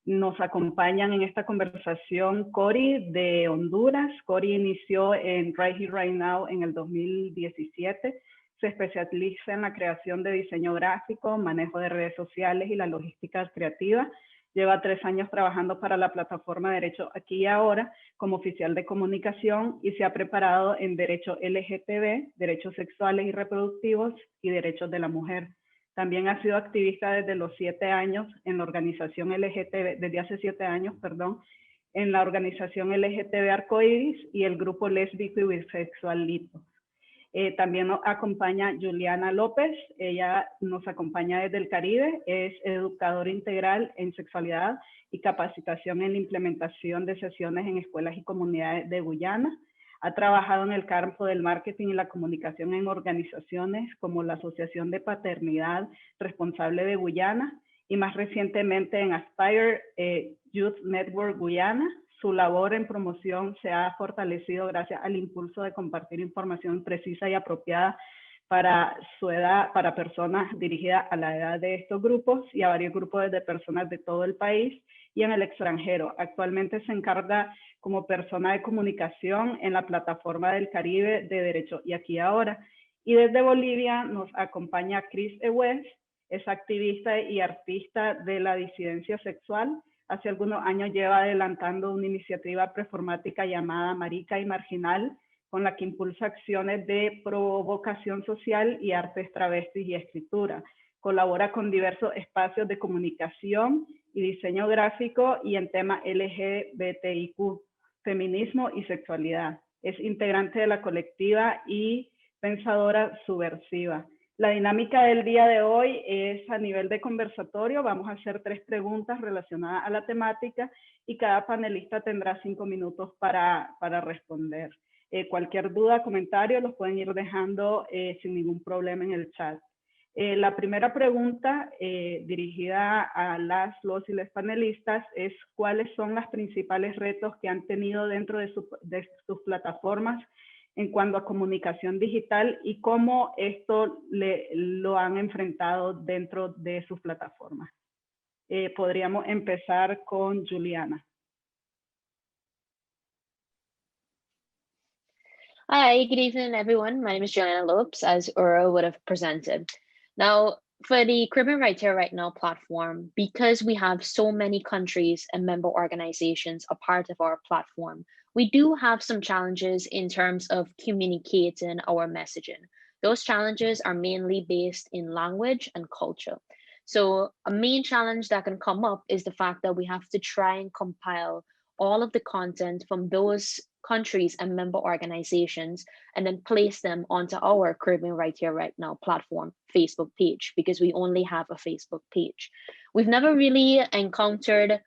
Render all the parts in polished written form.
Nos acompañan en esta conversación Cori de Honduras. Cori inició en Right Here, Right Now en el 2017. Se especializa en la creación de diseño gráfico, manejo de redes sociales y la logística creativa. Lleva 3 años trabajando para la plataforma Derecho Aquí y Ahora como oficial de comunicación y se ha preparado en Derecho LGTB, Derechos Sexuales y Reproductivos y Derechos de la Mujer. También ha sido activista desde los 7 años en la organización LGTB, desde hace 7 años, perdón, en la organización LGTB Arcoiris y el grupo lésbico y bisexual Lito. También nos acompaña Juliana López, ella nos acompaña desde el Caribe, es educadora integral en sexualidad y capacitación en la implementación de sesiones en escuelas y comunidades de Guyana. Ha trabajado en el campo del marketing y la comunicación en organizaciones como la Asociación de Paternidad Responsable de Guyana y más recientemente en Aspire Youth Network Guyana. Su labor en promoción se ha fortalecido gracias al impulso de compartir información precisa y apropiada para su edad, para personas dirigidas a la edad de estos grupos y a varios grupos de personas de todo el país y en el extranjero. Actualmente se encarga como persona de comunicación en la plataforma del Caribe de Derecho y Aquí y Ahora. Y desde Bolivia nos acompaña Cris Ewes, es activista y artista de la disidencia sexual. Hace algunos años lleva adelantando una iniciativa performática llamada Marica y Marginal, con la que impulsa acciones de provocación social y artes travestis y escritura. Colabora con diversos espacios de comunicación y diseño gráfico y en temas LGBTIQ, feminismo y sexualidad. Es integrante de la colectiva y pensadora subversiva. La dinámica del día de hoy es a nivel de conversatorio. Vamos a hacer 3 preguntas relacionadas a la temática y cada panelista tendrá 5 minutos para responder. Cualquier duda, comentario, los pueden ir dejando sin ningún problema en el chat. La primera pregunta dirigida a los y los panelistas es ¿cuáles son los principales retos que han tenido dentro de sus plataformas en cuanto a comunicación digital y cómo esto lo han enfrentado dentro de sus plataformas? Podríamos empezar con Juliana. Hi, good evening, everyone. My name is Juliana Lopes, as Uro would have presented. Now, for the Caribbean Right Here, Right Now platform, because we have so many countries and member organizations a part of our platform, we do have some challenges in terms of communicating our messaging. Those challenges are mainly based in language and culture. So a main challenge that can come up is the fact that we have to try and compile all of the content from those countries and member organizations and then place them onto our Caribbean Right Here, Right Now platform Facebook page, because we only have a Facebook page. We've never really encountered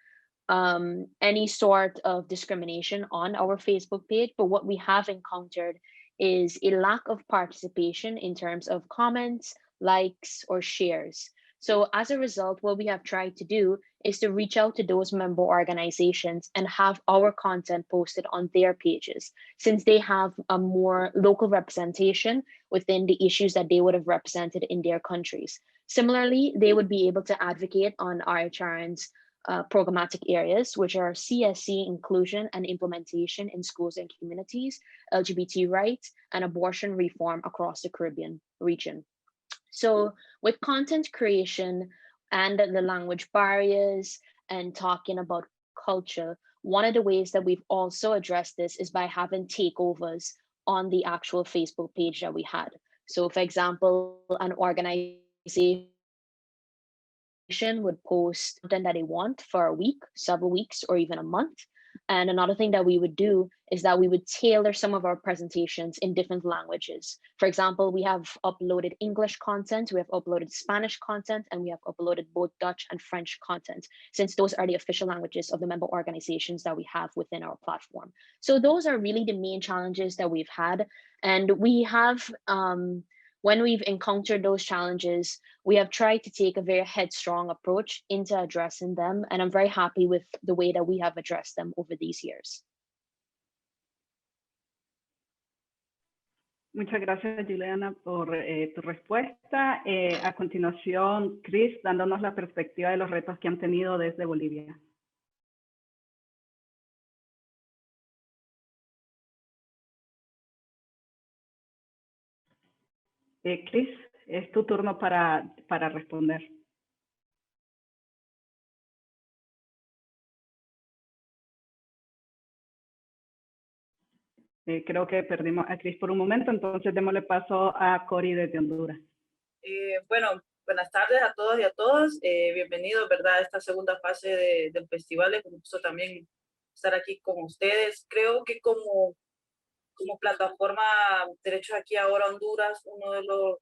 any sort of discrimination on our Facebook page, but what we have encountered is a lack of participation in terms of comments, likes, or shares. So as a result, what we have tried to do is to reach out to those member organizations and have our content posted on their pages, since they have a more local representation within the issues that they would have represented in their countries. Similarly, they would be able to advocate on RHRN's programmatic areas, which are CSC inclusion and implementation in schools and communities, LGBT rights, and abortion reform across the Caribbean region. So with content creation and the language barriers and talking about culture, one of the ways that we've also addressed this is by having takeovers on the actual Facebook page that we had. So for example, an organization would post content that they want for a week, several weeks, or even a month. And another thing that we would do is that we would tailor some of our presentations in different languages. For example, we have uploaded English content, we have uploaded Spanish content, and we have uploaded both Dutch and French content, since those are the official languages of the member organizations that we have within our platform. So those are really the main challenges that we've had. And we have, when we've encountered those challenges, we have tried to take a very headstrong approach into addressing them. And I'm very happy with the way that we have addressed them over these years. Muchas gracias, Juliana, por tu respuesta. A continuación, Cris, dándonos la perspectiva de los retos que han tenido desde Bolivia. Cris, es tu turno para responder. Creo que perdimos a Cris por un momento, entonces démosle paso a Cori desde Honduras. Bueno, buenas tardes a todos y a todas. Bienvenidos, ¿verdad?, a esta segunda fase del festival. Es un gusto también estar aquí con ustedes. Creo que como plataforma Derechos Aquí Ahora Honduras, uno de los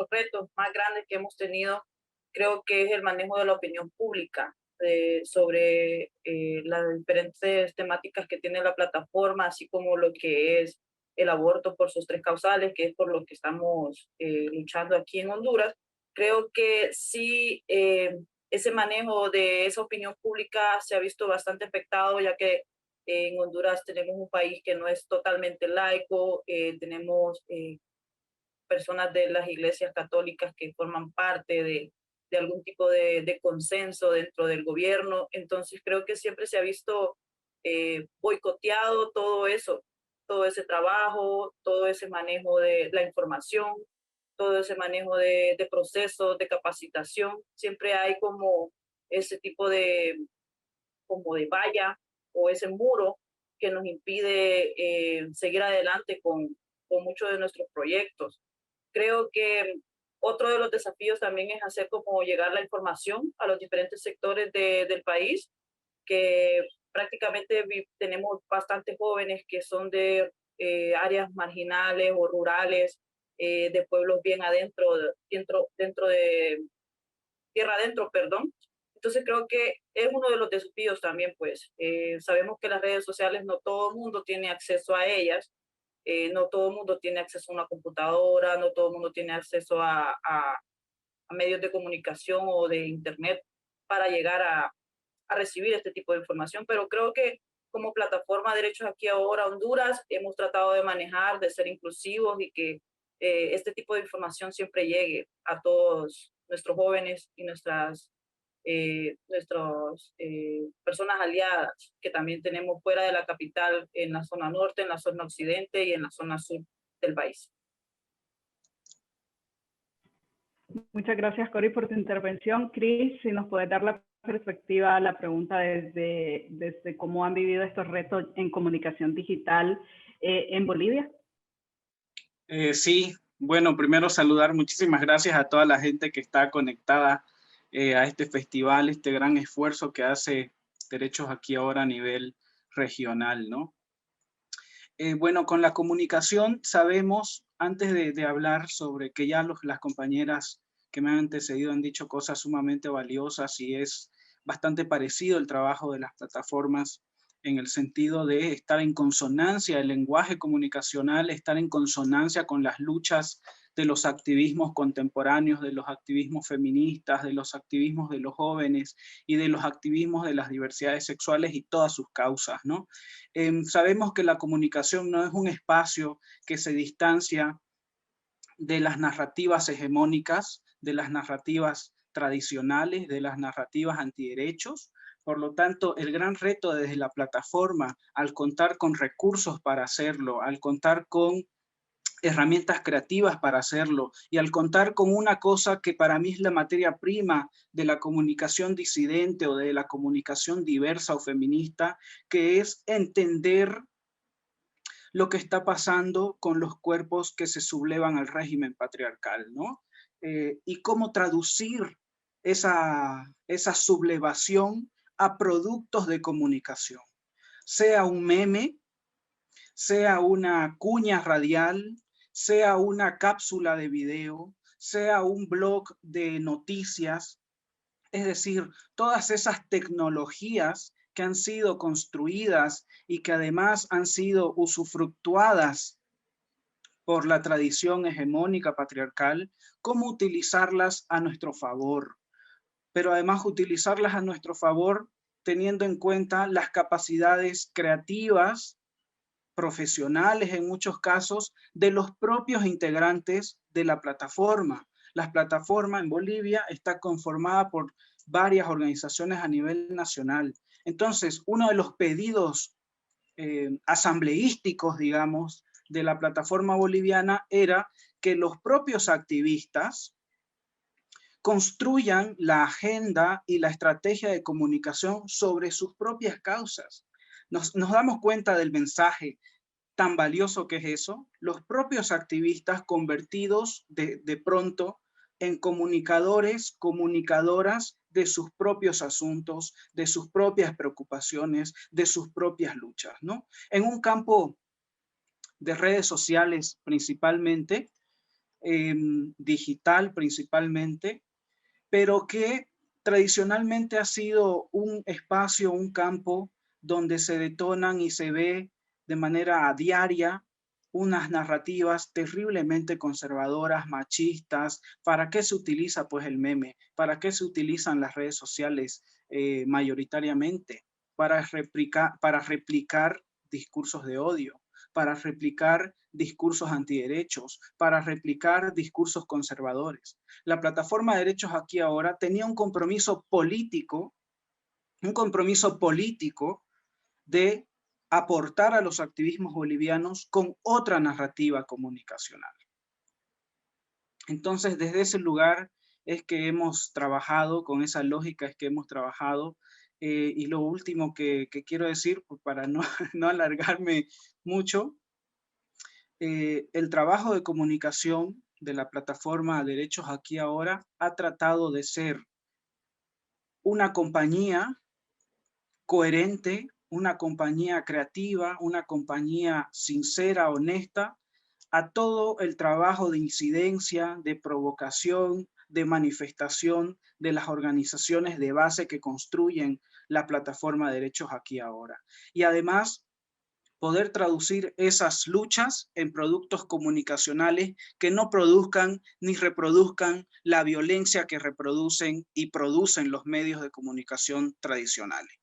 retos más grandes que hemos tenido, creo que es el manejo de la opinión pública sobre las diferentes temáticas que tiene la plataforma, así como lo que es el aborto por sus 3 causales, que es por lo que estamos luchando aquí en Honduras. Creo que sí, ese manejo de esa opinión pública se ha visto bastante afectado, ya que en Honduras tenemos un país que no es totalmente laico, tenemos personas de las iglesias católicas que forman parte de algún tipo de consenso dentro del gobierno. Entonces creo que siempre se ha visto boicoteado todo eso, todo ese trabajo, todo ese manejo de la información, todo ese manejo de procesos, de capacitación. Siempre hay como ese tipo como de valla o ese muro que nos impide seguir adelante con muchos de nuestros proyectos. Creo que otro de los desafíos también es hacer como llegar la información a los diferentes sectores del país, que prácticamente tenemos bastantes jóvenes que son de áreas marginales o rurales, de pueblos bien dentro de tierra adentro, perdón. Entonces creo que es uno de los desafíos también, pues. Sabemos que las redes sociales no todo el mundo tiene acceso a ellas, no todo el mundo tiene acceso a una computadora, no todo el mundo tiene acceso a medios de comunicación o de internet para llegar a recibir este tipo de información, pero creo que como plataforma Derechos Aquí Ahora Honduras hemos tratado de manejar, de ser inclusivos y que este tipo de información siempre llegue a todos nuestros jóvenes y nuestras personas aliadas que también tenemos fuera de la capital, en la zona norte, en la zona occidente y en la zona sur del país. Muchas gracias, Cori, por tu intervención. Cris, si nos puedes dar la perspectiva a la pregunta desde cómo han vivido estos retos en comunicación digital en Bolivia. Sí, bueno, primero saludar, muchísimas gracias a toda la gente que está conectada a este festival, este gran esfuerzo que hace Derechos Aquí Ahora a nivel regional, ¿no? Bueno, con la comunicación sabemos, antes de hablar sobre que ya las compañeras que me han antecedido han dicho cosas sumamente valiosas y es bastante parecido el trabajo de las plataformas en el sentido de estar en consonancia, el lenguaje comunicacional, estar en consonancia con las luchas de los activismos contemporáneos, de los activismos feministas, de los activismos de los jóvenes y de los activismos de las diversidades sexuales y todas sus causas, ¿no? Sabemos que la comunicación no es un espacio que se distancia de las narrativas hegemónicas, de las narrativas tradicionales, de las narrativas antiderechos. Por lo tanto, el gran reto desde la plataforma, al contar con recursos para hacerlo, al contar con herramientas creativas para hacerlo y al contar con una cosa que para mí es la materia prima de la comunicación disidente o de la comunicación diversa o feminista, que es entender lo que está pasando con los cuerpos que se sublevan al régimen patriarcal, ¿no? Y cómo traducir esa sublevación a productos de comunicación, sea un meme, sea una cuña radial, sea una cápsula de video, sea un blog de noticias, es decir, todas esas tecnologías que han sido construidas y que además han sido usufructuadas por la tradición hegemónica patriarcal, cómo utilizarlas a nuestro favor, pero además utilizarlas a nuestro favor teniendo en cuenta las capacidades creativas, profesionales en muchos casos, de los propios integrantes de la plataforma. La plataforma en Bolivia está conformada por varias organizaciones a nivel nacional. Entonces, uno de los pedidos asambleísticos, digamos, de la plataforma boliviana era que los propios activistas construyan la agenda y la estrategia de comunicación sobre sus propias causas. Nos damos cuenta del mensaje tan valioso que es eso. Los propios activistas convertidos de pronto en comunicadores, comunicadoras de sus propios asuntos, de sus propias preocupaciones, de sus propias luchas, ¿no? En un campo de redes sociales principalmente, digital principalmente, pero que tradicionalmente ha sido un espacio, un campo donde se detonan y se ve de manera diaria unas narrativas terriblemente conservadoras, machistas. ¿Para qué se utiliza pues el meme? ¿Para qué se utilizan las redes sociales mayoritariamente? Para replicar discursos de odio, para replicar discursos antiderechos, para replicar discursos conservadores. La plataforma de Derechos Aquí Ahora tenía un compromiso político de aportar a los activismos bolivianos con otra narrativa comunicacional. Entonces, desde ese lugar es que hemos trabajado, con esa lógica es que hemos trabajado, y lo último que quiero decir, pues para no alargarme mucho, el trabajo de comunicación de la plataforma Derechos Aquí Ahora ha tratado de ser una compañía coherente, una compañía creativa, una compañía sincera, honesta, a todo el trabajo de incidencia, de provocación, de manifestación de las organizaciones de base que construyen la plataforma Derechos Aquí Ahora. Y además, poder traducir esas luchas en productos comunicacionales que no produzcan ni reproduzcan la violencia que reproducen y producen los medios de comunicación tradicionales.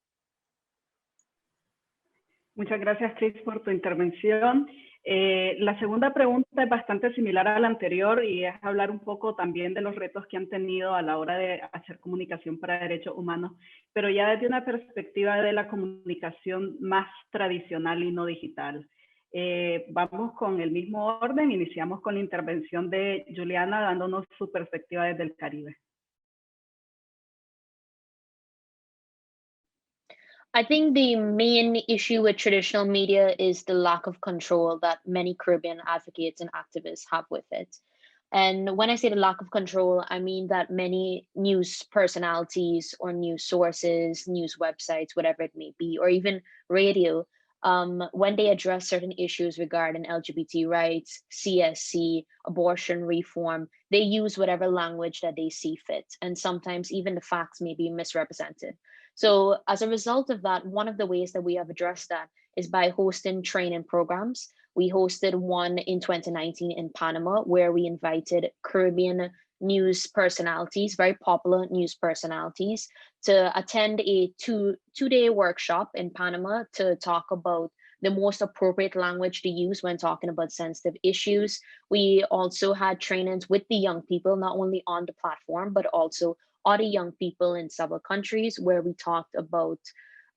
Muchas gracias, Chris, por tu intervención. La segunda pregunta es bastante similar a la anterior y es hablar un poco también de los retos que han tenido a la hora de hacer comunicación para derechos humanos, pero ya desde una perspectiva de la comunicación más tradicional y no digital. Vamos con el mismo orden, iniciamos con la intervención de Juliana dándonos su perspectiva desde el Caribe. I think the main issue with traditional media is the lack of control that many Caribbean advocates and activists have with it. And when I say the lack of control, I mean that many news personalities or news sources, news websites, whatever it may be, or even radio, when they address certain issues regarding LGBT rights, CSC, abortion reform, they use whatever language that they see fit. And sometimes even the facts may be misrepresented. So as a result of that, one of the ways that we have addressed that is by hosting training programs. We hosted one in 2019 in Panama, where we invited Caribbean news personalities, very popular news personalities, to attend a two-day workshop in Panama to talk about the most appropriate language to use when talking about sensitive issues. We also had trainings with the young people, not only on the platform, but also other young people in several countries, where we talked about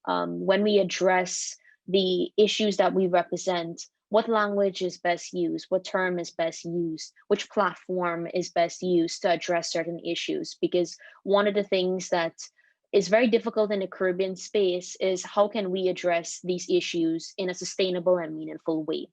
when we address the issues that we represent, what language is best used, what term is best used, which platform is best used to address certain issues. Because one of the things that is very difficult in the Caribbean space is how can we address these issues in a sustainable and meaningful way.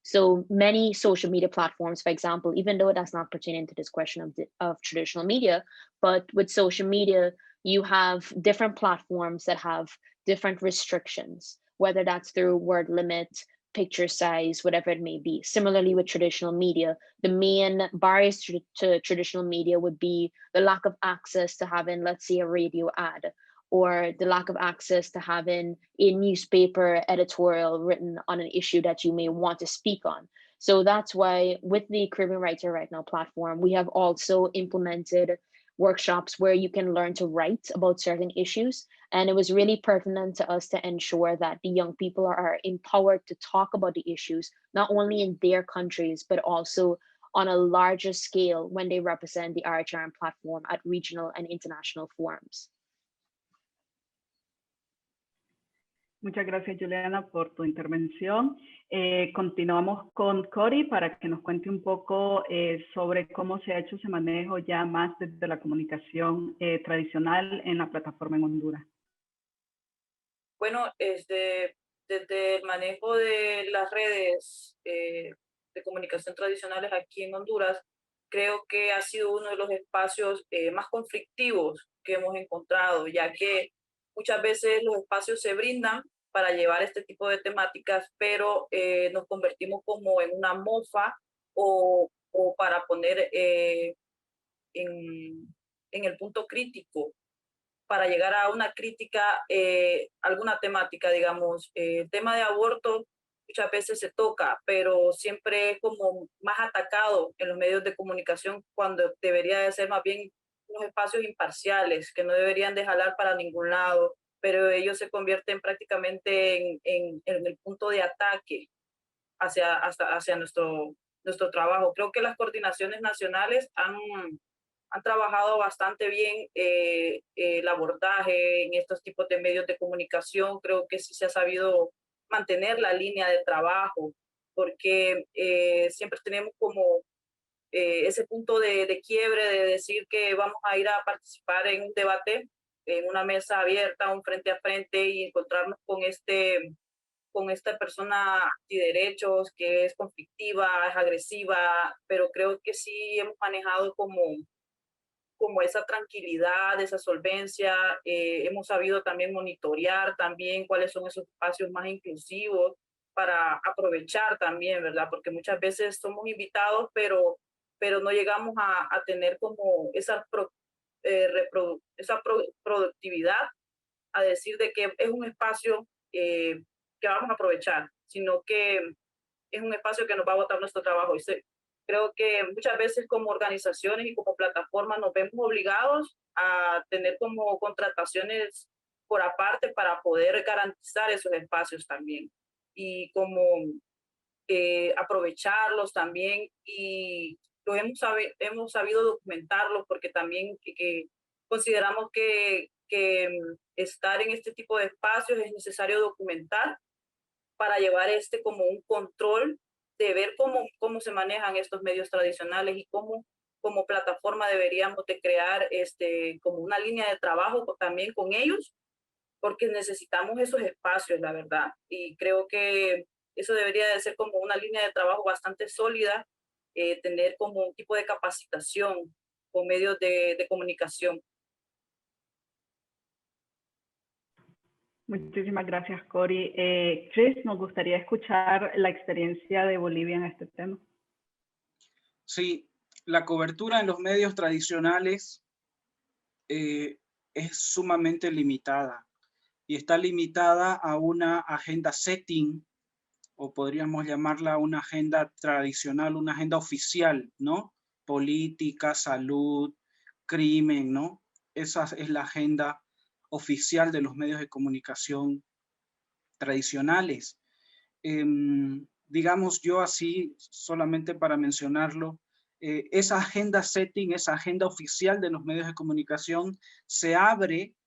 So many social media platforms, for example, even though that's not pertaining to this question of traditional media, but with social media, you have different platforms that have different restrictions, whether that's through word limit, picture size, whatever it may be. Similarly with traditional media, the main barriers to traditional media would be the lack of access to having, let's say, a radio ad, or the lack of access to having a newspaper editorial written on an issue that you may want to speak on. So that's why with the Caribbean Writer Right Now platform, we have also implemented workshops where you can learn to write about certain issues. And it was really pertinent to us to ensure that the young people are empowered to talk about the issues, not only in their countries, but also on a larger scale when they represent the RHRM platform at regional and international forums. Muchas gracias, Juliana, por tu intervención. Continuamos con Cory para que nos cuente un poco sobre cómo se ha hecho ese manejo ya más desde la comunicación tradicional en la plataforma en Honduras. Bueno, desde el manejo de las redes de comunicación tradicionales aquí en Honduras, creo que ha sido uno de los espacios más conflictivos que hemos encontrado, ya que muchas veces los espacios se brindan para llevar este tipo de temáticas, pero nos convertimos como en una mofa o para poner en el punto crítico para llegar a una crítica, alguna temática, digamos, el tema de aborto muchas veces se toca, pero siempre es como más atacado en los medios de comunicación cuando debería de ser más bien unos espacios imparciales, que no deberían de jalar para ningún lado, pero ellos se convierten prácticamente en el punto de ataque hacia nuestro trabajo. Creo que las coordinaciones nacionales han trabajado bastante bien el abordaje en estos tipos de medios de comunicación. Creo que sí se ha sabido mantener la línea de trabajo, porque siempre tenemos como ese punto de quiebre de decir que vamos a ir a participar en un debate, en una mesa abierta, un frente a frente, y encontrarnos con esta persona antiderechos que es conflictiva, es agresiva, pero creo que sí hemos manejado como esa tranquilidad, esa solvencia. Hemos sabido también monitorear también cuáles son esos espacios más inclusivos para aprovechar también, ¿verdad? Porque muchas veces somos invitados, pero no llegamos a tener como esa productividad, a decir de que es un espacio que vamos a aprovechar, sino que es un espacio que nos va a botar nuestro trabajo. Creo que muchas veces como organizaciones y como plataformas nos vemos obligados a tener como contrataciones por aparte para poder garantizar esos espacios también y como aprovecharlos también, y hemos sabido documentarlos porque también que consideramos que estar en este tipo de espacios es necesario documentar para llevar como un control de ver cómo se manejan estos medios tradicionales y cómo como plataforma deberíamos de crear como una línea de trabajo también con ellos, porque necesitamos esos espacios, la verdad. Y creo que eso debería de ser como una línea de trabajo bastante sólida, tener como un tipo de capacitación con medios de comunicación. Muchísimas gracias, Cory. Chris, nos gustaría escuchar la experiencia de Bolivia en este tema. Sí, la cobertura en los medios tradicionales es sumamente limitada y está limitada a una agenda setting, o podríamos llamarla una agenda tradicional, una agenda oficial, ¿no? Política, salud, crimen, ¿no? Esa es la agenda oficial de los medios de comunicación tradicionales. Digamos yo así, solamente para mencionarlo, esa agenda setting, esa agenda oficial de los medios de comunicación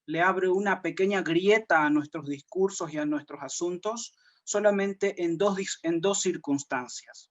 le abre una pequeña grieta a nuestros discursos y a nuestros asuntos solamente en dos circunstancias.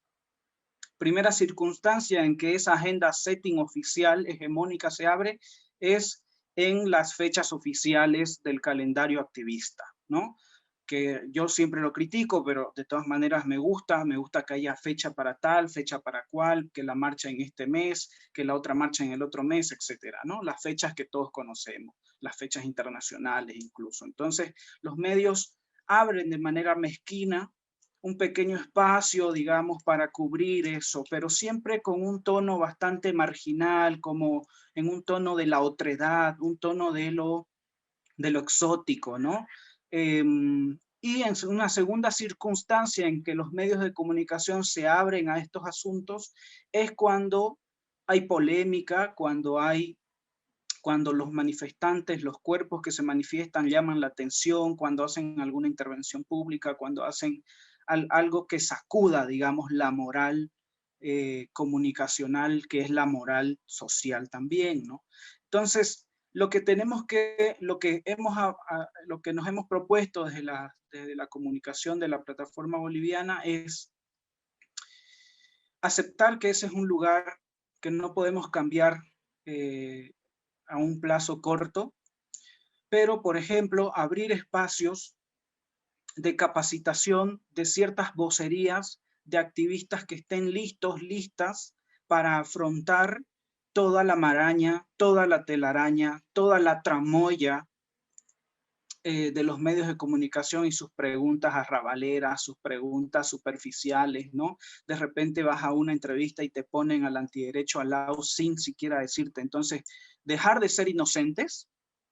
Primera circunstancia en que esa agenda setting oficial hegemónica se abre es en las fechas oficiales del calendario activista, ¿no? Que yo siempre lo critico, pero de todas maneras me gusta que haya fecha para tal, fecha para cual, que la marcha en este mes, que la otra marcha en el otro mes, etcétera, ¿no? Las fechas que todos conocemos, las fechas internacionales incluso. Entonces, los medios abren de manera mezquina un pequeño espacio, digamos, para cubrir eso, pero siempre con un tono bastante marginal, como en un tono de la otredad, un tono de lo exótico, ¿no? Y en una segunda circunstancia en que los medios de comunicación se abren a estos asuntos es cuando hay polémica, cuando los manifestantes, los cuerpos que se manifiestan llaman la atención, cuando hacen alguna intervención pública, cuando hacen algo que sacuda, digamos, la moral comunicacional, que es la moral social también, ¿no? Entonces, lo que nos hemos propuesto desde la comunicación de la plataforma boliviana es aceptar que ese es un lugar que no podemos cambiar a un plazo corto, pero, por ejemplo, abrir espacios de capacitación de ciertas vocerías de activistas que estén listas para afrontar toda la maraña, toda la telaraña, toda la tramoya de los medios de comunicación y sus preguntas arrabaleras, sus preguntas superficiales, ¿no? De repente vas a una entrevista y te ponen al antiderecho al lado sin siquiera decirte. Entonces, dejar de ser inocentes,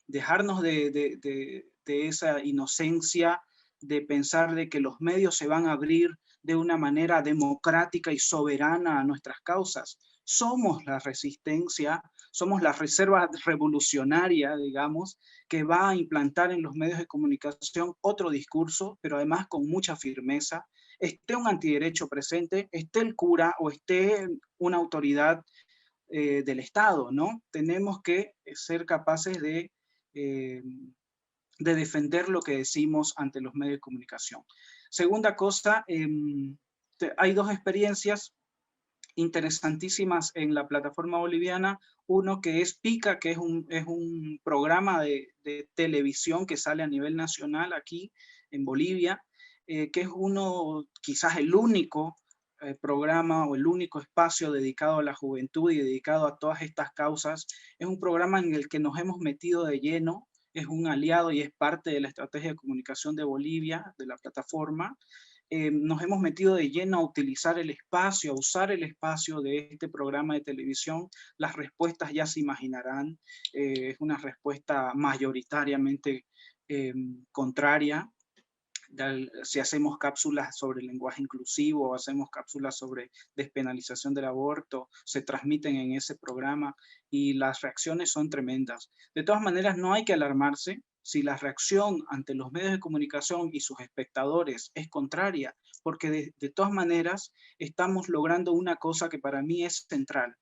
dejarnos de esa inocencia de pensar de que los medios se van a abrir de una manera democrática y soberana a nuestras causas. Somos la resistencia, somos la reserva revolucionaria, digamos, que va a implantar en los medios de comunicación otro discurso, pero además con mucha firmeza. Esté un antiderecho presente, esté el cura o esté una autoridad del Estado, ¿no? Tenemos que ser capaces de defender lo que decimos ante los medios de comunicación. Segunda cosa, hay dos experiencias interesantísimas en la plataforma boliviana. Uno que es Pica, que es un programa de televisión que sale a nivel nacional aquí en Bolivia, que es quizás el único programa o el único espacio dedicado a la juventud y dedicado a todas estas causas. Es un programa en el que nos hemos metido de lleno, es un aliado y es parte de la estrategia de comunicación de Bolivia, de la plataforma. Nos hemos metido de lleno a utilizar el espacio, a usar el espacio de este programa de televisión. Las respuestas ya se imaginarán, es una respuesta mayoritariamente contraria. Si hacemos cápsulas sobre el lenguaje inclusivo, o hacemos cápsulas sobre despenalización del aborto, se transmiten en ese programa y las reacciones son tremendas. De todas maneras, no hay que alarmarse si la reacción ante los medios de comunicación y sus espectadores es contraria, porque de todas maneras estamos logrando una cosa que para mí es central.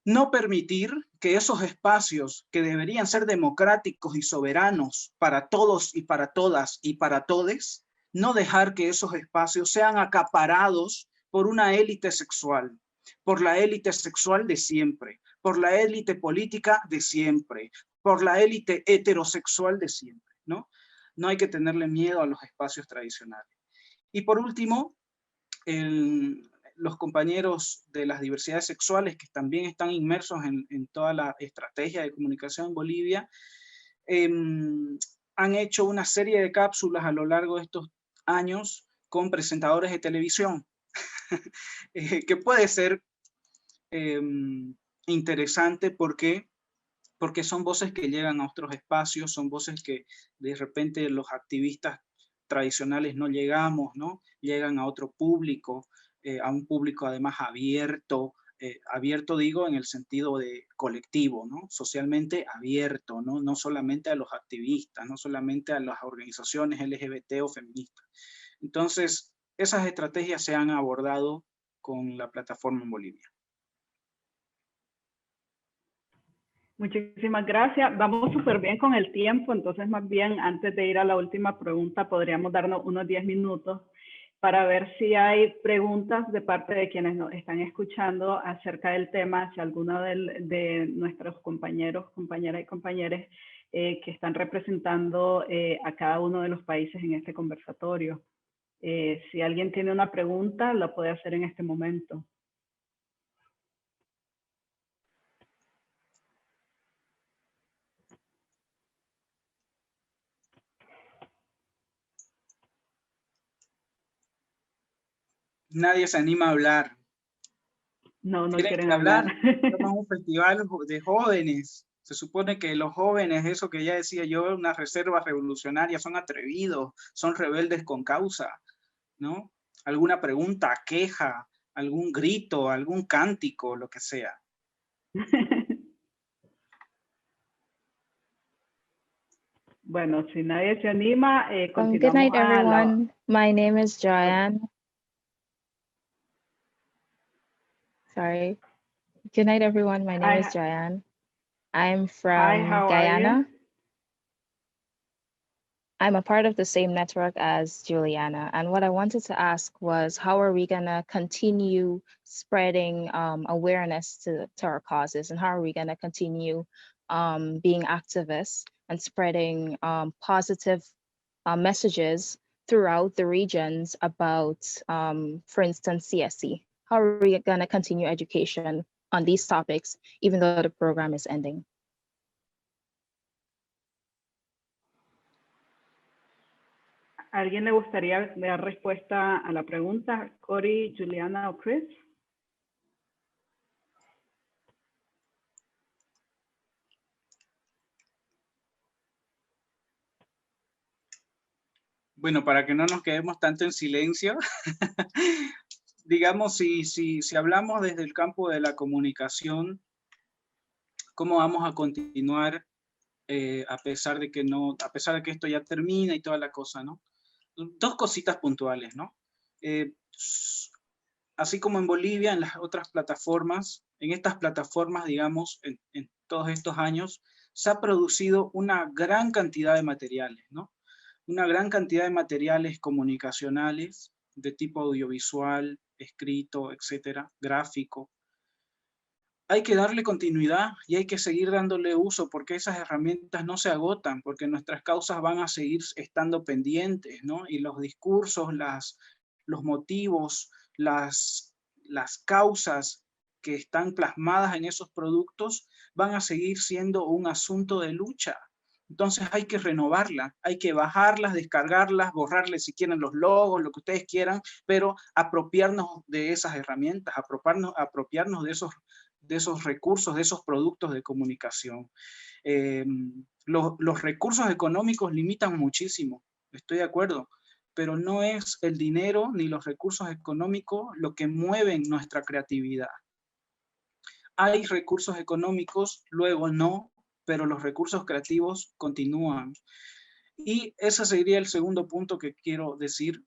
No permitir que esos espacios que deberían ser democráticos y soberanos para todos y para todas y para todes, no dejar que esos espacios sean acaparados por una élite sexual, por la élite sexual de siempre, por la élite política de siempre, por la élite heterosexual de siempre, ¿no? No hay que tenerle miedo a los espacios tradicionales. Y por último, los compañeros de las diversidades sexuales que también están inmersos en toda la estrategia de comunicación en Bolivia, han hecho una serie de cápsulas a lo largo de estos años con presentadores de televisión, que puede ser interesante porque son voces que llegan a otros espacios, son voces que de repente los activistas tradicionales no llegamos, ¿no? Llegan a otro público, a un público además abierto, abierto digo en el sentido de colectivo, ¿no? Socialmente abierto, ¿no? No solamente a los activistas, no solamente a las organizaciones LGBT o feministas. Entonces, esas estrategias se han abordado con la plataforma en Bolivia. Muchísimas gracias. Vamos súper bien con el tiempo, entonces más bien antes de ir a la última pregunta podríamos darnos unos 10 minutos para ver si hay preguntas de parte de quienes nos están escuchando acerca del tema, si alguno de nuestros compañeros, compañeras y compañeros que están representando a cada uno de los países en este conversatorio. Si alguien tiene una pregunta, la puede hacer en este momento. Nadie se anima a hablar. No quieren hablar. Somos un festival de jóvenes. Se supone que los jóvenes, eso que ya decía yo, una reserva revolucionaria, son atrevidos, son rebeldes con causa, ¿no? Alguna pregunta, queja, algún grito, algún cántico, lo que sea. Bueno, si nadie se anima, continuamos. Good night, everyone. My name is Joanne. Sorry. Good night, everyone. My name is Joanne. I'm from Hi, how are Guyana. you? I'm a part of the same network as Juliana. And what I wanted to ask was, how are we gonna continue spreading awareness to our causes? And how are we gonna continue being activists and spreading positive messages throughout the regions about, for instance, CSC? How are we gonna continue education on these topics, even though the program is ending? ¿Alguien le gustaría dar respuesta a la pregunta? Cory, Juliana o Chris? Bueno, para que no nos quedemos tanto en silencio, digamos, si hablamos desde el campo de la comunicación, ¿cómo vamos a continuar a pesar de que esto ya termina y toda la cosa, ¿no? Dos cositas puntuales, ¿no? Así como en Bolivia, en las otras plataformas, en estas plataformas, digamos, en todos estos años, se ha producido una gran cantidad de materiales, ¿no? Una gran cantidad de materiales comunicacionales de tipo audiovisual, escrito, etcétera, gráfico. Hay que darle continuidad y hay que seguir dándole uso porque esas herramientas no se agotan, porque nuestras causas van a seguir estando pendientes, ¿no? Y los discursos, los motivos, las causas que están plasmadas en esos productos van a seguir siendo un asunto de lucha. Entonces hay que renovarlas, hay que bajarlas, descargarlas, borrarles si quieren los logos, lo que ustedes quieran, pero apropiarnos de esas herramientas, apropiarnos de esos recursos, de esos productos de comunicación. Los recursos económicos limitan muchísimo, estoy de acuerdo, pero no es el dinero ni los recursos económicos lo que mueven nuestra creatividad. Hay recursos económicos, luego no, pero los recursos creativos continúan. Y ese sería el segundo punto que quiero decir.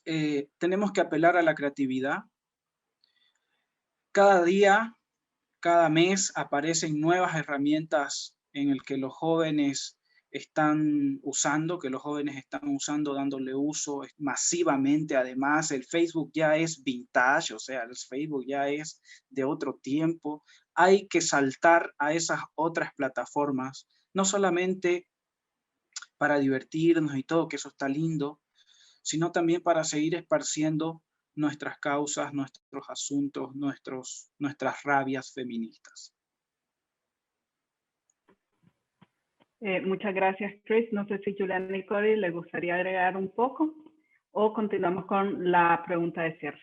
Tenemos que apelar a la creatividad. Cada día, cada mes aparecen nuevas herramientas en el que los jóvenes están usando, dándole uso masivamente. Además, el Facebook ya es vintage, o sea, el Facebook ya es de otro tiempo. Hay que saltar a esas otras plataformas, no solamente para divertirnos y todo, que eso está lindo, sino también para seguir esparciendo nuestras causas, nuestros asuntos, nuestras rabias feministas. Muchas gracias, Chris. No sé si Juliana y Cory les gustaría agregar un poco o continuamos con la pregunta de cierre.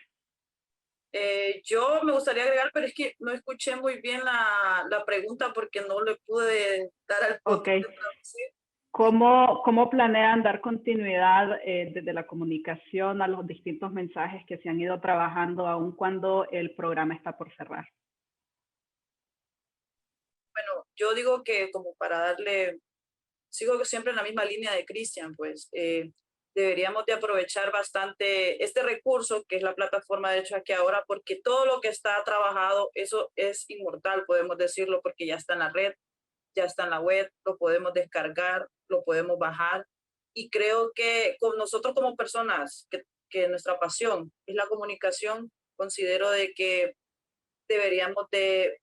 Yo me gustaría agregar, pero es que no escuché muy bien la pregunta porque no le pude dar al punto. Okay. ¿Cómo planean dar continuidad desde la comunicación a los distintos mensajes que se han ido trabajando aun cuando el programa está por cerrar? Bueno, yo digo que como para darle, sigo siempre en la misma línea de Cristian, pues deberíamos de aprovechar bastante este recurso que es la plataforma de hecho aquí ahora, porque todo lo que está trabajado, eso es inmortal, podemos decirlo, porque ya está en la red, ya está en la web, lo podemos descargar, lo podemos bajar. Y creo que con nosotros como personas, que nuestra pasión es la comunicación, considero de que deberíamos de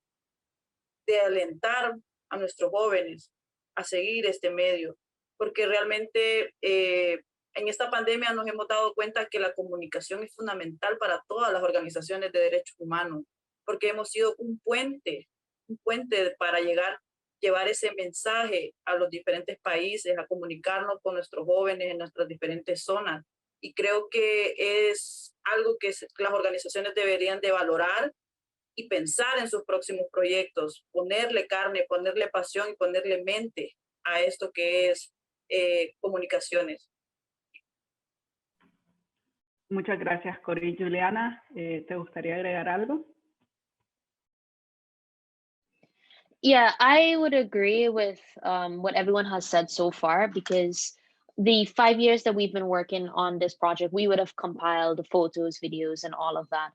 alentar a nuestros jóvenes a seguir este medio, porque realmente en esta pandemia nos hemos dado cuenta que la comunicación es fundamental para todas las organizaciones de derechos humanos, porque hemos sido un puente para llevar ese mensaje a los diferentes países, a comunicarnos con nuestros jóvenes en nuestras diferentes zonas. Y creo que es algo que las organizaciones deberían de valorar y pensar en sus próximos proyectos, ponerle carne, ponerle pasión y ponerle mente a esto que es comunicaciones. Muchas gracias, Cory y Juliana. ¿Te gustaría agregar algo? Yeah, I would agree with what everyone has said so far, because the 5 years that we've been working on this project, we would have compiled the photos, videos, and all of that.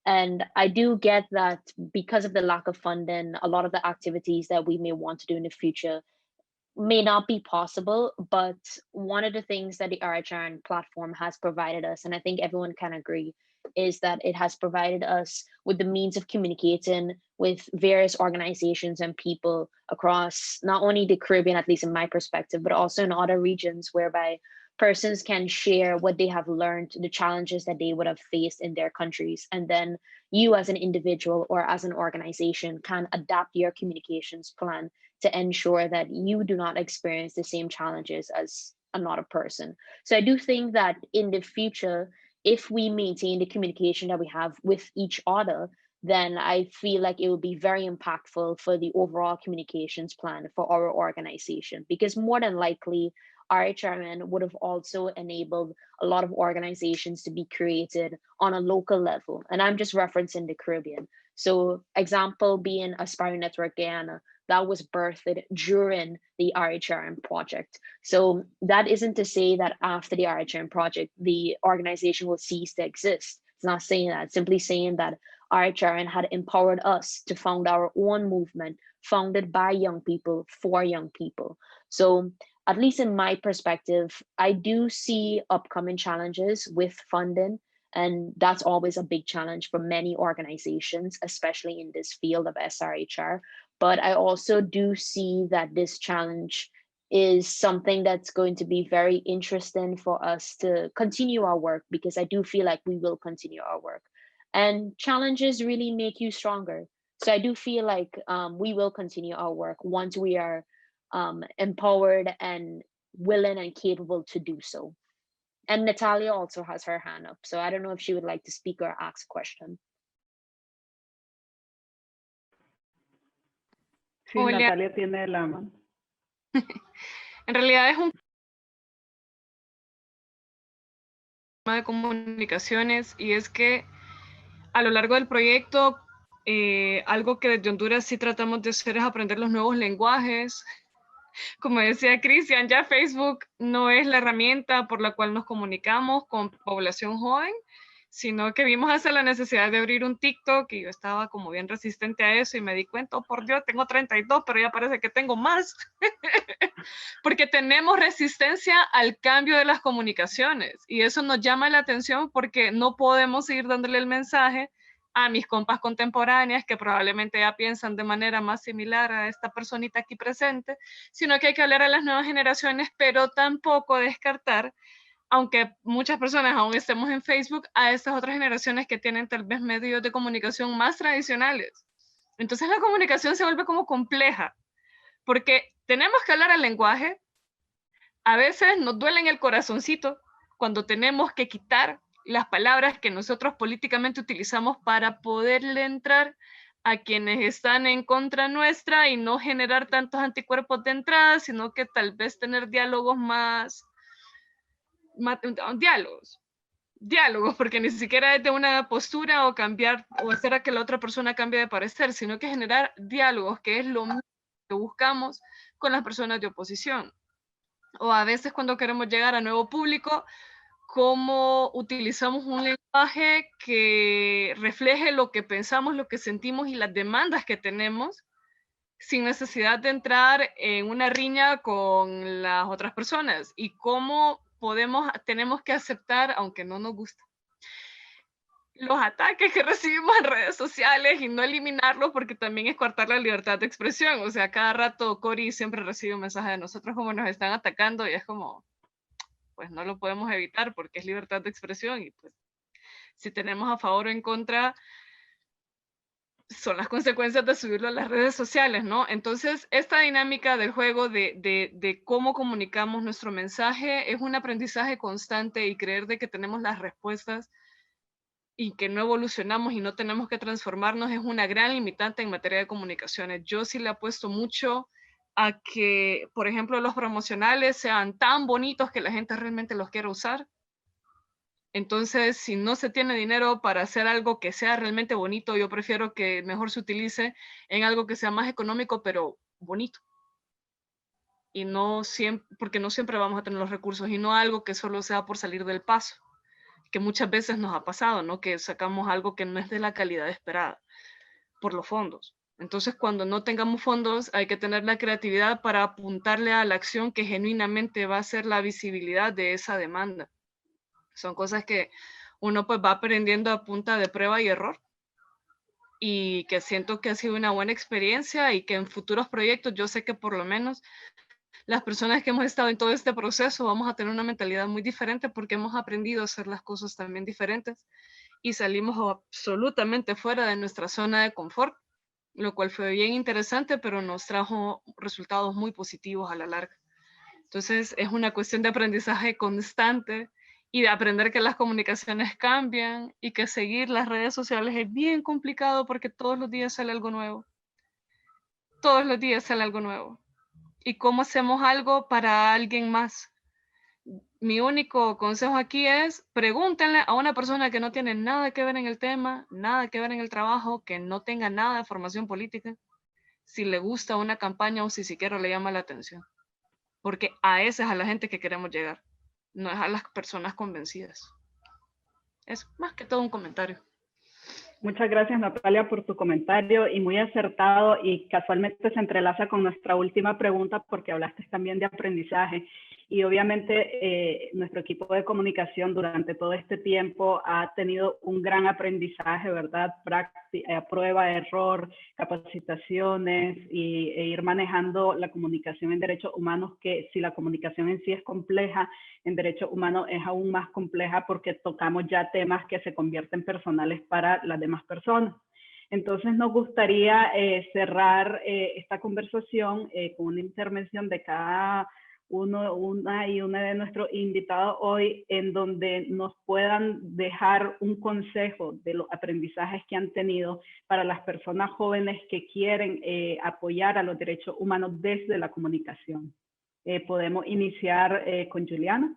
And I do get that because of the lack of funding, a lot of the activities that we may want to do in the future may not be possible. But one of the things that the RHRN platform has provided us, and I think everyone can agree, is that it has provided us with the means of communicating with various organizations and people across not only the Caribbean, at least in my perspective, but also in other regions, whereby persons can share what they have learned, the challenges that they would have faced in their countries. And then you as an individual or as an organization can adapt your communications plan to ensure that you do not experience the same challenges as another person. So I do think that in the future, if we maintain the communication that we have with each other, then I feel like it will be very impactful for the overall communications plan for our organization, because more than likely, RHRN would have also enabled a lot of organizations to be created on a local level. And I'm just referencing the Caribbean. So example being Aspiring Network Guyana, that was birthed during the RHRN project. So that isn't to say that after the RHRN project, the organization will cease to exist. It's not saying that, it's simply saying that RHRN had empowered us to found our own movement, founded by young people for young people. So at least in my perspective, I do see upcoming challenges with funding, and that's always a big challenge for many organizations, especially in this field of SRHR. But I also do see that this challenge is something that's going to be very interesting for us to continue our work, because I do feel like we will continue our work. And challenges really make you stronger. So I do feel like we will continue our work once we are empowered and willing and capable to do so. And Natalia also has her hand up, so I don't know if she would like to speak or ask a question. Sí, Hola. Natalia tiene la mano. En realidad es un tema de comunicaciones, y es que a lo largo del proyecto, algo que desde Honduras sí tratamos de hacer es aprender los nuevos lenguajes. Como decía Cristian, ya Facebook no es la herramienta por la cual nos comunicamos con población joven, sino que vimos hasta la necesidad de abrir un TikTok, y yo estaba como bien resistente a eso, y me di cuenta, oh, por Dios, tengo 32, pero ya parece que tengo más. Porque tenemos resistencia al cambio de las comunicaciones, y eso nos llama la atención porque no podemos seguir dándole el mensaje a mis compas contemporáneas que probablemente ya piensan de manera más similar a esta personita aquí presente, sino que hay que hablar a las nuevas generaciones, pero tampoco descartar, aunque muchas personas aún estemos en Facebook, a estas otras generaciones que tienen tal vez medios de comunicación más tradicionales. Entonces la comunicación se vuelve como compleja, porque tenemos que hablar el lenguaje. A veces nos duele en el corazoncito cuando tenemos que quitar las palabras que nosotros políticamente utilizamos para poderle entrar a quienes están en contra nuestra y no generar tantos anticuerpos de entrada, sino que tal vez tener diálogos diálogos, porque ni siquiera es de una postura o cambiar o hacer a que la otra persona cambie de parecer, sino que generar diálogos, que es lo mismo que buscamos con las personas de oposición. O a veces cuando queremos llegar a nuevo público, cómo utilizamos un lenguaje que refleje lo que pensamos, lo que sentimos y las demandas que tenemos, sin necesidad de entrar en una riña con las otras personas, y cómo tenemos que aceptar, aunque no nos gusta, los ataques que recibimos en redes sociales y no eliminarlos, porque también es coartar la libertad de expresión. O sea, cada rato Cori siempre recibe un mensaje de nosotros como nos están atacando, y es como, pues no lo podemos evitar porque es libertad de expresión, y pues si tenemos a favor o en contra, son las consecuencias de subirlo a las redes sociales, ¿no? Entonces, esta dinámica del juego de cómo comunicamos nuestro mensaje es un aprendizaje constante, y creer de que tenemos las respuestas y que no evolucionamos y no tenemos que transformarnos es una gran limitante en materia de comunicaciones. Yo sí le apuesto mucho a que, por ejemplo, los promocionales sean tan bonitos que la gente realmente los quiera usar. Entonces, si no se tiene dinero para hacer algo que sea realmente bonito, yo prefiero que mejor se utilice en algo que sea más económico, pero bonito. Y no siempre, porque no siempre vamos a tener los recursos, y no algo que solo sea por salir del paso, que muchas veces nos ha pasado, ¿no? Que sacamos algo que no es de la calidad esperada por los fondos. Entonces, cuando no tengamos fondos, hay que tener la creatividad para apuntarle a la acción que genuinamente va a ser la visibilidad de esa demanda. Son cosas que uno pues va aprendiendo a punta de prueba y error, y que siento que ha sido una buena experiencia y que en futuros proyectos yo sé que por lo menos las personas que hemos estado en todo este proceso vamos a tener una mentalidad muy diferente porque hemos aprendido a hacer las cosas también diferentes y salimos absolutamente fuera de nuestra zona de confort, lo cual fue bien interesante, pero nos trajo resultados muy positivos a la larga. Entonces es una cuestión de aprendizaje constante y de aprender que las comunicaciones cambian y que seguir las redes sociales es bien complicado porque todos los días sale algo nuevo. Todos los días sale algo nuevo. ¿Y cómo hacemos algo para alguien más? Mi único consejo aquí es pregúntenle a una persona que no tiene nada que ver en el tema, nada que ver en el trabajo, que no tenga nada de formación política, si le gusta una campaña o si siquiera le llama la atención. Porque a esa es a la gente que queremos llegar, no es a las personas convencidas. Es más que todo un comentario. Muchas gracias, Natalia, por tu comentario y muy acertado, y casualmente se entrelaza con nuestra última pregunta porque hablaste también de aprendizaje. Y obviamente nuestro equipo de comunicación durante todo este tiempo ha tenido un gran aprendizaje, ¿verdad? Prueba, error, capacitaciones e ir manejando la comunicación en derechos humanos, que si la comunicación en sí es compleja, en derechos humanos es aún más compleja porque tocamos ya temas que se convierten personales para las demás personas. Entonces nos gustaría cerrar esta conversación con una intervención de cada una de nuestros invitados hoy, en donde nos puedan dejar un consejo de los aprendizajes que han tenido para las personas jóvenes que quieren apoyar a los derechos humanos desde la comunicación. Podemos iniciar con Juliana.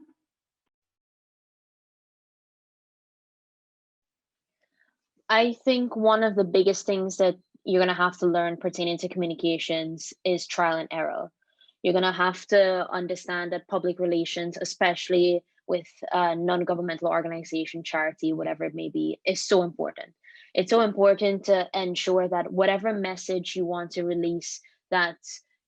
I think one of the biggest things that you're going to have to learn pertaining to communications is trial and error. You're going to have to understand that public relations, especially with a non-governmental organization, charity, whatever it may be, is so important. It's so important to ensure that whatever message you want to release, that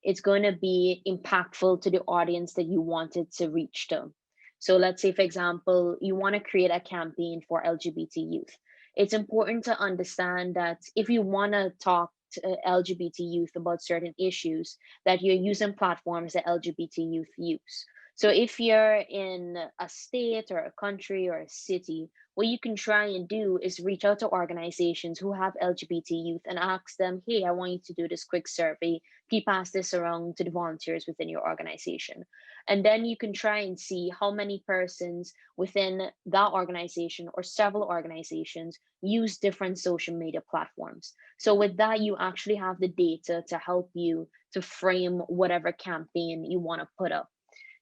it's going to be impactful to the audience that you wanted to reach to. So let's say, for example, you want to create a campaign for LGBT youth. It's important to understand that if you want to talk to LGBT youth about certain issues, that you're using platforms that LGBT youth use. So if you're in a state or a country or a city, what you can try and do is reach out to organizations who have LGBT youth and ask them, hey, I want you to do this quick survey. Can you pass this around to the volunteers within your organization? And then you can try and see how many persons within that organization or several organizations use different social media platforms. So with that, you actually have the data to help you to frame whatever campaign you want to put up.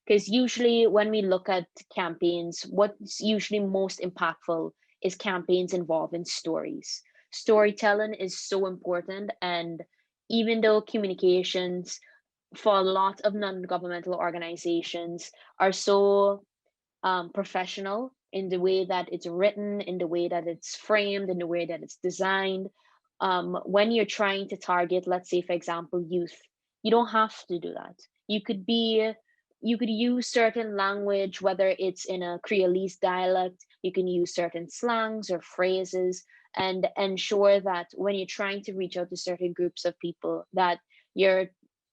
Because usually when we look at campaigns, what's usually most impactful is campaigns involving stories. Storytelling is so important. And even though communications for a lot of non-governmental organizations are so professional in the way that it's written, in the way that it's framed, in the way that it's designed, when you're trying to target, let's say, for example, youth, you don't have to do that. You could use certain language, whether it's in a Creolese dialect, you can use certain slangs or phrases, and ensure that when you're trying to reach out to certain groups of people, that you're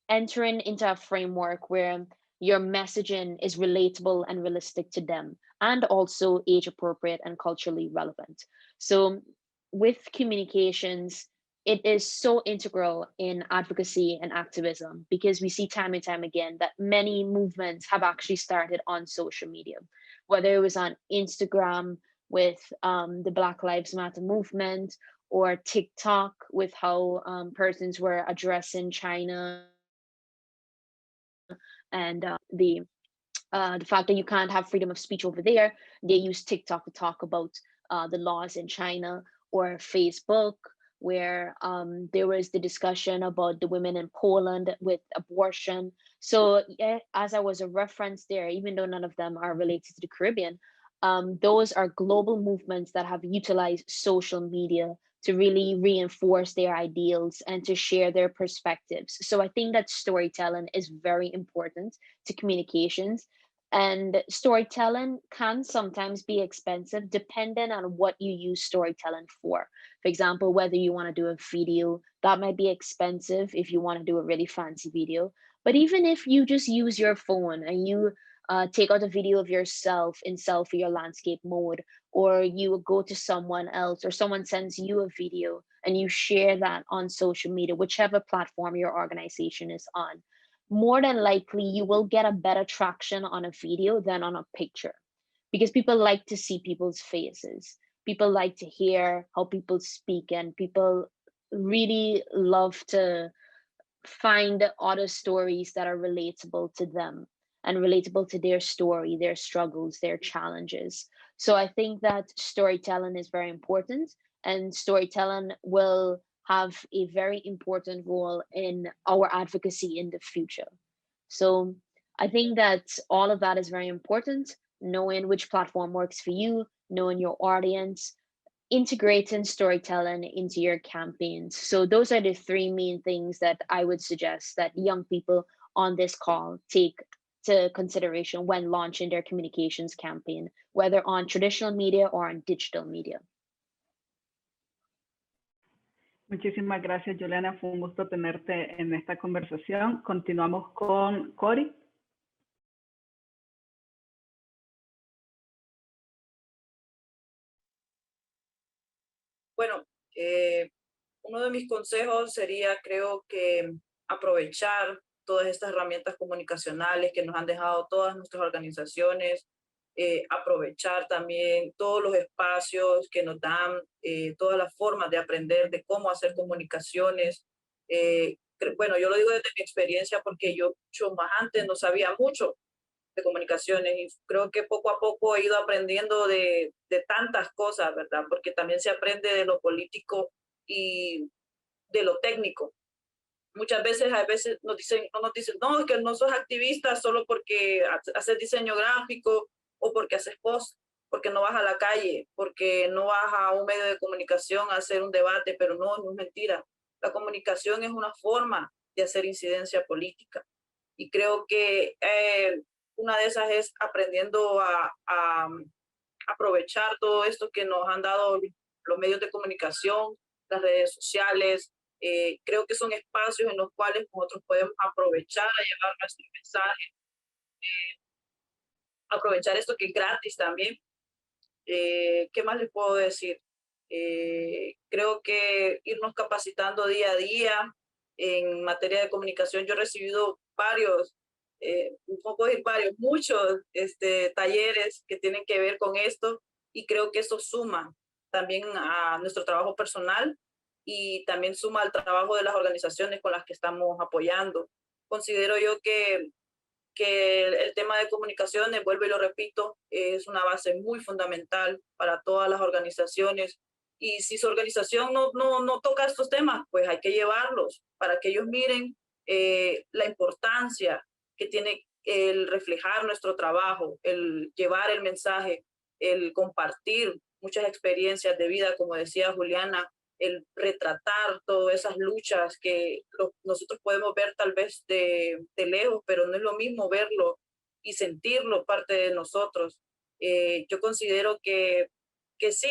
entering into a framework where your messaging is relatable and realistic to them, and also age appropriate and culturally relevant. So with communications, it is so integral in advocacy and activism, because we see time and time again that many movements have actually started on social media, whether it was on Instagram with the Black Lives Matter movement, or TikTok with how persons were addressing China, and the fact that you can't have freedom of speech over there. They use TikTok to talk about the laws in China, or Facebook, where there was the discussion about the women in Poland with abortion. So yeah, as I was a reference there, even though none of them are related to the Caribbean, those are global movements that have utilized social media to really reinforce their ideals and to share their perspectives. So I think that storytelling is very important to communications. And storytelling can sometimes be expensive depending on what you use storytelling for. For example, whether you want to do a video, that might be expensive if you want to do a really fancy video. But even if you just use your phone and you take out a video of yourself in selfie or landscape mode, or you go to someone else or someone sends you a video and you share that on social media, whichever platform your organization is on, more than likely you will get a better traction on a video than on a picture, because people like to see people's faces. People like to hear how people speak, and people really love to find other stories that are relatable to them and relatable to their story, their struggles, their challenges. So I think that storytelling is very important, and storytelling will have a very important role in our advocacy in the future. So I think that all of that is very important, knowing which platform works for you, knowing your audience, integrating storytelling into your campaigns. So those are the three main things that I would suggest that young people on this call take to consideration when launching their communications campaign, whether on traditional media or on digital media. Muchísimas gracias, Juliana. Fue un gusto tenerte en esta conversación. Continuamos con Cory. Bueno, uno de mis consejos sería, creo que aprovechar todas estas herramientas comunicacionales que nos han dejado todas nuestras organizaciones, aprovechar también todos los espacios que nos dan, todas las formas de aprender de cómo hacer comunicaciones. Bueno, yo lo digo desde mi experiencia porque yo mucho más antes no sabía mucho de comunicaciones y creo que poco a poco he ido aprendiendo de tantas cosas, ¿verdad? Porque también se aprende de lo político y de lo técnico. Muchas veces, a veces nos dicen, no, es que no sos activista solo porque haces diseño gráfico o porque haces post, porque no vas a la calle, porque no vas a un medio de comunicación a hacer un debate, pero no es mentira. La comunicación es una forma de hacer incidencia política. Y creo que una de esas es aprendiendo a aprovechar todo esto que nos han dado los medios de comunicación, las redes sociales. Creo que son espacios en los cuales nosotros podemos aprovechar a llevar nuestro mensaje, aprovechar esto que es gratis también. ¿Qué más les puedo decir? Creo que irnos capacitando día a día en materia de comunicación. Yo he recibido muchos talleres que tienen que ver con esto y creo que eso suma también a nuestro trabajo personal y también suma al trabajo de las organizaciones con las que estamos apoyando. Considero yo que el tema de comunicaciones, vuelvo y lo repito, es una base muy fundamental para todas las organizaciones. Y si su organización no toca estos temas, pues hay que llevarlos para que ellos miren la importancia que tiene el reflejar nuestro trabajo, el llevar el mensaje, el compartir muchas experiencias de vida, como decía Juliana, el retratar todas esas luchas que nosotros podemos ver tal vez de lejos, pero no es lo mismo verlo y sentirlo parte de nosotros. Yo considero que sí,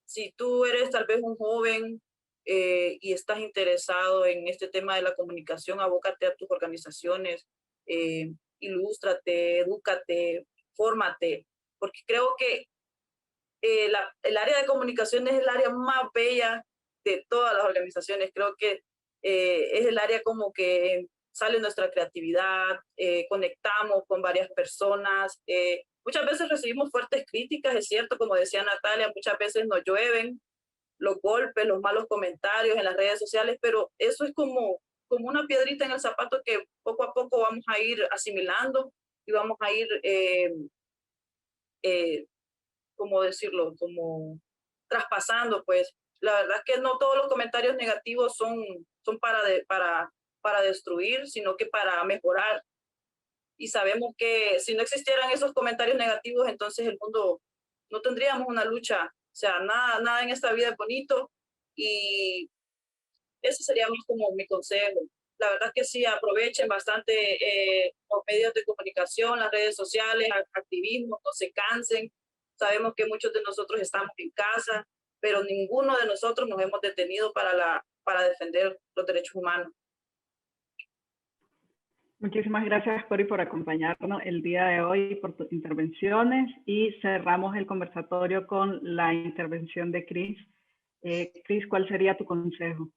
si tú eres tal vez un joven y estás interesado en este tema de la comunicación, abócate a tus organizaciones, ilústrate, edúcate, fórmate, porque creo que el área de comunicación es el área más bella de todas las organizaciones. Creo que es el área como que sale nuestra creatividad, conectamos con varias personas. Muchas veces recibimos fuertes críticas, es cierto, como decía Natalia, muchas veces nos llueven los golpes, los malos comentarios en las redes sociales, pero eso es como una piedrita en el zapato que poco a poco vamos a ir asimilando y vamos a ir, ¿cómo decirlo? Como traspasando, pues. La verdad es que no todos los comentarios negativos son para destruir, sino que para mejorar. Y sabemos que si no existieran esos comentarios negativos, entonces el mundo no tendríamos una lucha. O sea, nada en esta vida es bonito, y ese sería más como mi consejo. La verdad que sí, aprovechen bastante los medios de comunicación, las redes sociales, activismo, no se cansen. Sabemos que muchos de nosotros estamos en casa, pero ninguno de nosotros nos hemos detenido para defender los derechos humanos. Muchísimas gracias, Cori, por acompañarnos el día de hoy, por tus intervenciones, y cerramos el conversatorio con la intervención de Chris. Chris, ¿cuál sería tu consejo?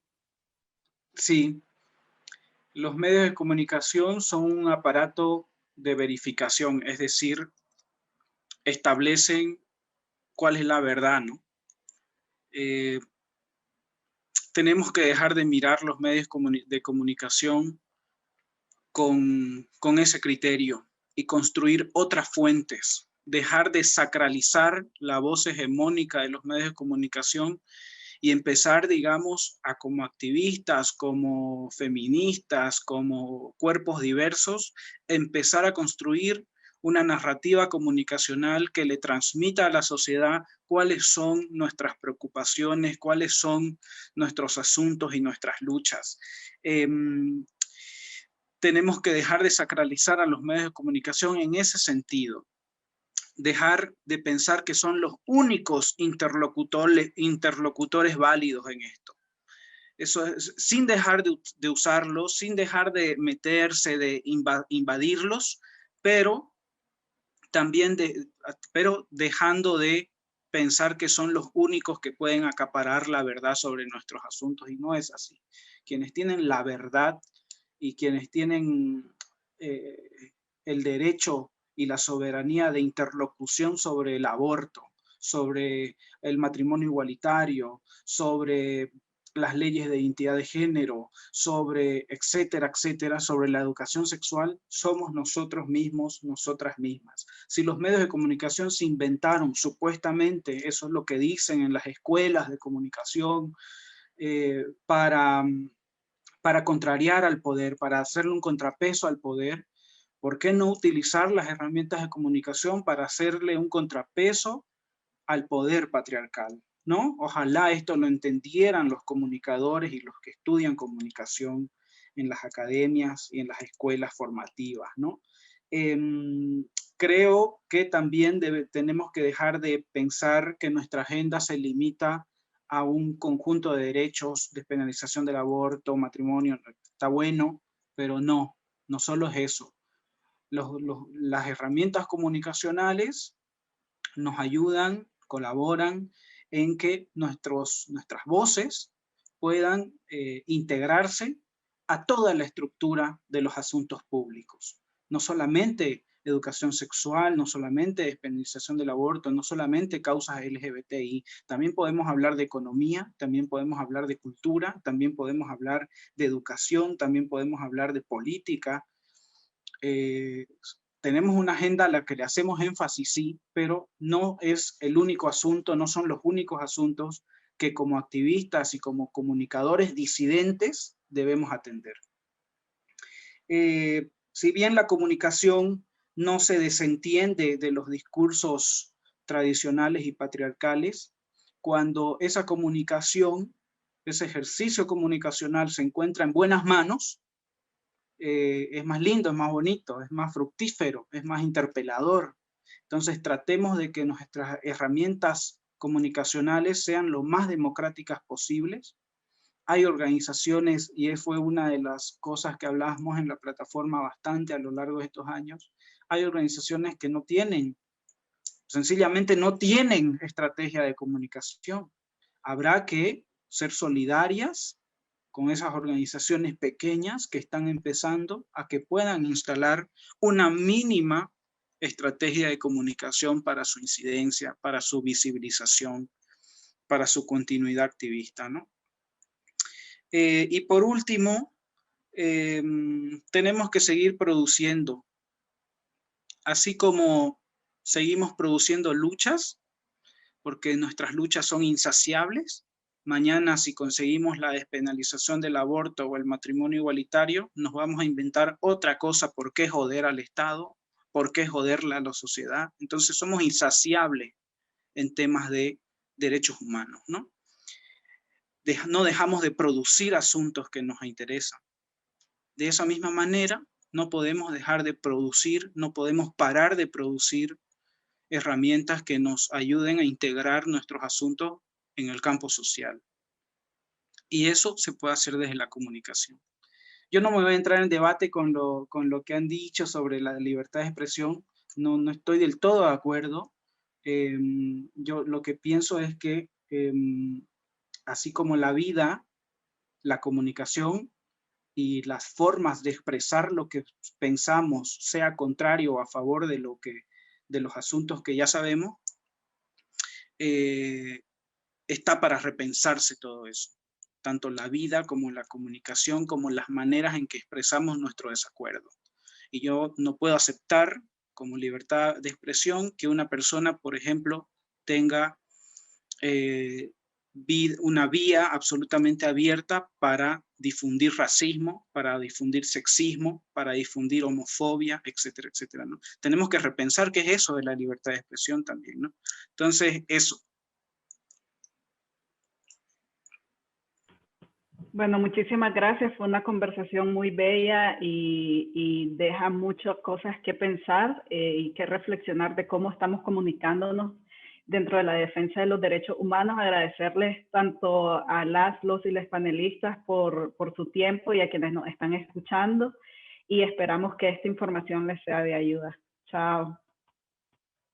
Sí, los medios de comunicación son un aparato de verificación, es decir, establecen cuál es la verdad, ¿no? Tenemos que dejar de mirar los medios de comunicación con ese criterio y construir otras fuentes, dejar de sacralizar la voz hegemónica de los medios de comunicación y empezar, digamos, a como activistas, como feministas, como cuerpos diversos, empezar a construir una narrativa comunicacional que le transmita a la sociedad cuáles son nuestras preocupaciones, cuáles son nuestros asuntos y nuestras luchas. Tenemos que dejar de sacralizar a los medios de comunicación en ese sentido. Dejar de pensar que son los únicos interlocutores válidos en esto. Eso es, sin dejar de usarlos, sin dejar de meterse, de invadirlos, pero también dejando de pensar que son los únicos que pueden acaparar la verdad sobre nuestros asuntos, y no es así. Quienes tienen la verdad y quienes tienen el derecho y la soberanía de interlocución sobre el aborto, sobre el matrimonio igualitario, sobre las leyes de identidad de género, sobre etcétera, etcétera, sobre la educación sexual, somos nosotros mismos, nosotras mismas. Si los medios de comunicación se inventaron, supuestamente, eso es lo que dicen en las escuelas de comunicación, para contrariar al poder, para hacerle un contrapeso al poder, ¿por qué no utilizar las herramientas de comunicación para hacerle un contrapeso al poder patriarcal? ¿No? Ojalá esto lo entendieran los comunicadores y los que estudian comunicación en las academias y en las escuelas formativas, ¿no? Creo que también tenemos que dejar de pensar que nuestra agenda se limita a un conjunto de derechos, despenalización del aborto, matrimonio. Está bueno, pero no solo es eso. Las herramientas comunicacionales nos ayudan, colaboran en que nuestras voces puedan integrarse a toda la estructura de los asuntos públicos. No solamente educación sexual, no solamente despenalización del aborto, no solamente causas LGBTI, también podemos hablar de economía, también podemos hablar de cultura, también podemos hablar de educación, también podemos hablar de política. Tenemos una agenda a la que le hacemos énfasis, sí, pero no es el único asunto, no son los únicos asuntos que como activistas y como comunicadores disidentes debemos atender. Si bien la comunicación no se desentiende de los discursos tradicionales y patriarcales, cuando esa comunicación, ese ejercicio comunicacional se encuentra en buenas manos, es más lindo, es más bonito, es más fructífero, es más interpelador. Entonces tratemos de que nuestras herramientas comunicacionales sean lo más democráticas posibles. Hay organizaciones, y fue una de las cosas que hablábamos en la plataforma bastante a lo largo de estos años, hay organizaciones que no tienen, sencillamente no tienen estrategia de comunicación. Habrá que ser solidarias con esas organizaciones pequeñas que están empezando a que puedan instalar una mínima estrategia de comunicación para su incidencia, para su visibilización, para su continuidad activista, ¿no? Y por último, tenemos que seguir produciendo. Así como seguimos produciendo luchas, porque nuestras luchas son insaciables. Mañana, si conseguimos la despenalización del aborto o el matrimonio igualitario, nos vamos a inventar otra cosa. ¿Por qué joder al Estado? ¿Por qué joderla a la sociedad? Entonces somos insaciables en temas de derechos humanos, ¿no? No dejamos de producir asuntos que nos interesan. De esa misma manera, no podemos dejar de producir, no podemos parar de producir herramientas que nos ayuden a integrar nuestros asuntos en el campo social. Y eso se puede hacer desde la comunicación. Yo no me voy a entrar en debate con lo que han dicho sobre la libertad de expresión. No estoy del todo de acuerdo. Yo lo que pienso es que así como la vida, la comunicación y las formas de expresar lo que pensamos, sea contrario o a favor de los asuntos que ya sabemos, está para repensarse todo eso. Tanto la vida como la comunicación, como las maneras en que expresamos nuestro desacuerdo. Y yo no puedo aceptar como libertad de expresión que una persona, por ejemplo, tenga una vía absolutamente abierta para difundir racismo, para difundir sexismo, para difundir homofobia, etcétera, etcétera, ¿no? Tenemos que repensar qué es eso de la libertad de expresión también, ¿no? Entonces, eso. Bueno, muchísimas gracias. Fue una conversación muy bella y deja muchas cosas que pensar y que reflexionar de cómo estamos comunicándonos dentro de la defensa de los derechos humanos. Agradecerles tanto a los y les panelistas por su tiempo y a quienes nos están escuchando, y esperamos que esta información les sea de ayuda. Chao.